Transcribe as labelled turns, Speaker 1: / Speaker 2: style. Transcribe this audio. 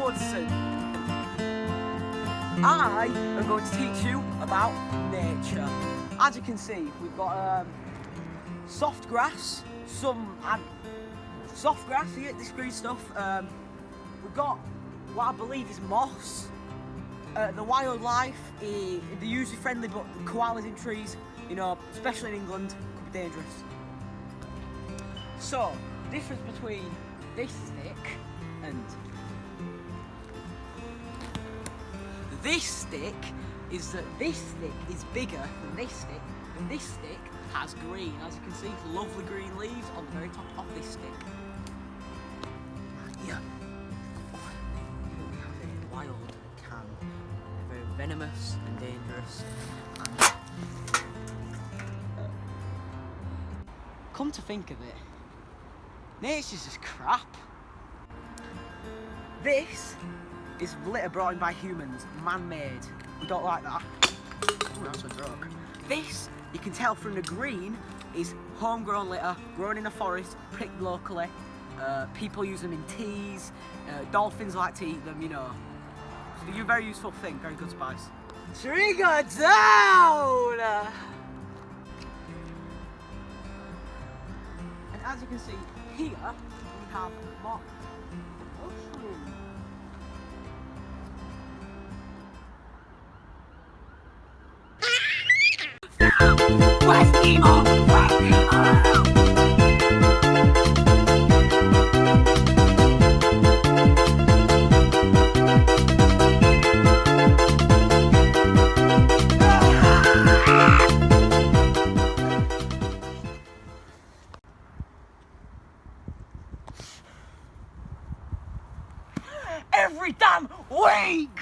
Speaker 1: Woodson. I am going to teach you about nature. As you can see, we've got soft grass, soft grass here, this green stuff. We've got what I believe is moss. The wildlife, they're usually friendly, but the koalas in trees, you know, especially in England, could be dangerous. So, the difference between this stick and this stick is that this stick is bigger than this stick, and this stick has green. As you can see, lovely green leaves on the very top of this stick. Yeah. Wild can. They're very venomous and dangerous. And come to think of it, nature's just crap. This is litter brought in by humans, man-made. We don't like that. Ooh, that's a drug. This, you can tell from the green, is homegrown litter, grown in the forest, picked locally. People use them in teas. Dolphins like to eat them, you know. So they're a very useful thing, very good spice. Trigger down! And as you can see here, we have more mushrooms. Every damn week!